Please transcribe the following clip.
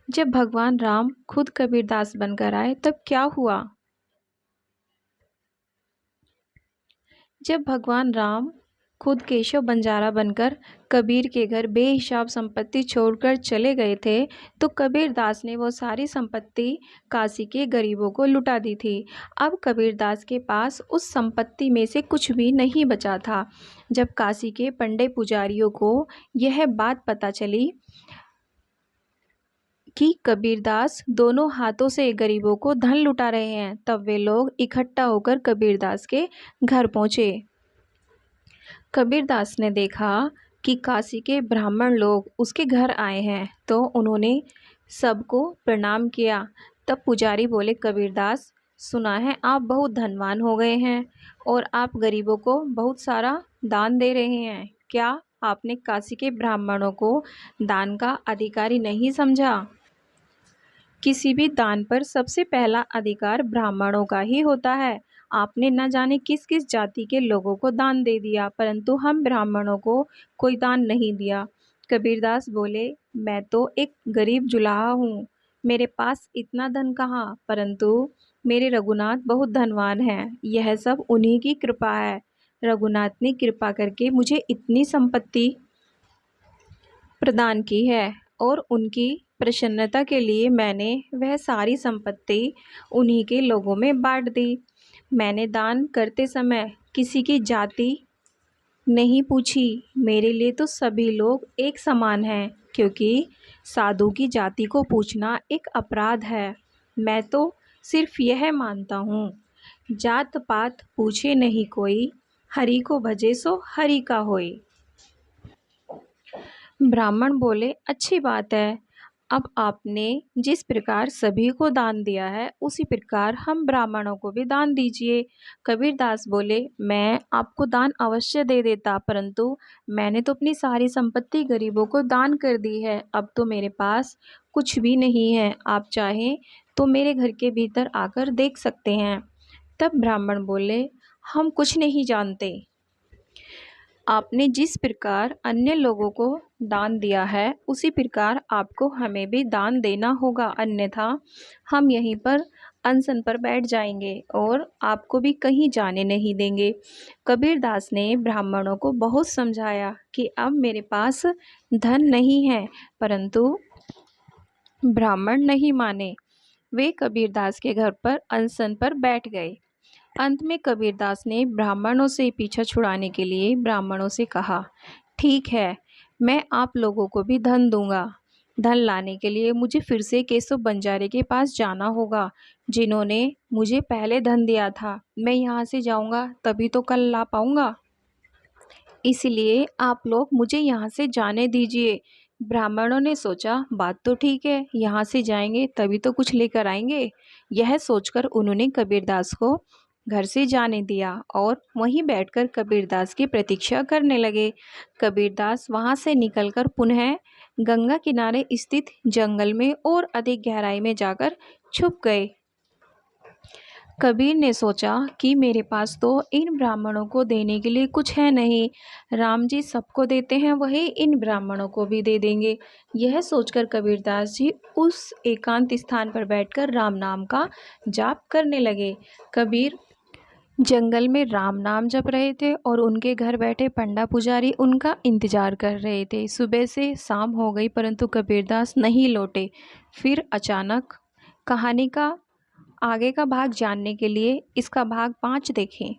जब भगवान राम खुद कबीरदास बनकर आए तब क्या हुआ? जब भगवान राम खुद केशव बंजारा बनकर कबीर के घर बेहिसाब संपत्ति छोड़कर चले गए थे तो कबीरदास ने वो सारी संपत्ति काशी के गरीबों को लुटा दी थी। अब कबीरदास के पास उस संपत्ति में से कुछ भी नहीं बचा था। जब काशी के पंडे पुजारियों को यह बात पता चली कि कबीरदास दोनों हाथों से गरीबों को धन लुटा रहे हैं, तब वे लोग इकट्ठा होकर कबीरदास के घर पहुंचे। कबीरदास ने देखा कि काशी के ब्राह्मण लोग उसके घर आए हैं तो उन्होंने सबको प्रणाम किया। तब पुजारी बोले, कबीरदास, सुना है आप बहुत धनवान हो गए हैं और आप गरीबों को बहुत सारा दान दे रहे हैं। क्या आपने काशी के ब्राह्मणों को दान का अधिकारी नहीं समझा? किसी भी दान पर सबसे पहला अधिकार ब्राह्मणों का ही होता है। आपने न जाने किस किस जाति के लोगों को दान दे दिया, परंतु हम ब्राह्मणों को कोई दान नहीं दिया। कबीरदास बोले, मैं तो एक गरीब जुलाहा हूँ, मेरे पास इतना धन कहाँ, परंतु मेरे रघुनाथ बहुत धनवान हैं। यह सब उन्हीं की कृपा है। रघुनाथ ने कृपा करके मुझे इतनी संपत्ति प्रदान की है और उनकी प्रसन्नता के लिए मैंने वह सारी संपत्ति उन्हीं के लोगों में बांट दी। मैंने दान करते समय किसी की जाति नहीं पूछी। मेरे लिए तो सभी लोग एक समान हैं, क्योंकि साधु की जाति को पूछना एक अपराध है। मैं तो सिर्फ यह मानता हूँ, जात पात पूछे नहीं कोई, हरि को भजे सो हरि का होए। ब्राह्मण बोले, अच्छी बात है। अब आपने जिस प्रकार सभी को दान दिया है उसी प्रकार हम ब्राह्मणों को भी दान दीजिए। कबीरदास बोले, मैं आपको दान अवश्य दे देता, परंतु मैंने तो अपनी सारी संपत्ति गरीबों को दान कर दी है। अब तो मेरे पास कुछ भी नहीं है। आप चाहें तो मेरे घर के भीतर आकर देख सकते हैं। तब ब्राह्मण बोले, हम कुछ नहीं जानते। आपने जिस प्रकार अन्य लोगों को दान दिया है उसी प्रकार आपको हमें भी दान देना होगा, अन्यथा हम यहीं पर अनशन पर बैठ जाएंगे और आपको भी कहीं जाने नहीं देंगे। कबीरदास ने ब्राह्मणों को बहुत समझाया कि अब मेरे पास धन नहीं है, परंतु ब्राह्मण नहीं माने। वे कबीरदास के घर पर अनशन पर बैठ गए। अंत में कबीरदास ने ब्राह्मणों से पीछा छुड़ाने के लिए ब्राह्मणों से कहा, ठीक है, मैं आप लोगों को भी धन दूंगा। धन लाने के लिए मुझे फिर से केशव बंजारे के पास जाना होगा, जिन्होंने मुझे पहले धन दिया था। मैं यहाँ से जाऊँगा तभी तो कल ला पाऊँगा, इसलिए आप लोग मुझे यहाँ से जाने दीजिए। ब्राह्मणों ने सोचा, बात तो ठीक है, यहाँ से जाएंगे तभी तो कुछ लेकर आएंगे। यह सोचकर उन्होंने कबीरदास को घर से जाने दिया और वहीं बैठकर कबीरदास की प्रतीक्षा करने लगे। कबीरदास वहाँ से निकलकर पुनः गंगा किनारे स्थित जंगल में और अधिक गहराई में जाकर छुप गए। कबीर ने सोचा कि मेरे पास तो इन ब्राह्मणों को देने के लिए कुछ है नहीं, राम जी सबको देते हैं, वही इन ब्राह्मणों को भी दे देंगे। यह सोचकर कबीरदास जी उस एकांत स्थान पर बैठकर राम नाम का जाप करने लगे। कबीर जंगल में राम नाम जप रहे थे और उनके घर बैठे पंडा पुजारी उनका इंतजार कर रहे थे। सुबह से शाम हो गई परंतु कबीरदास नहीं लौटे। फिर अचानक कहानी का आगे का भाग जानने के लिए इसका भाग 5 देखें।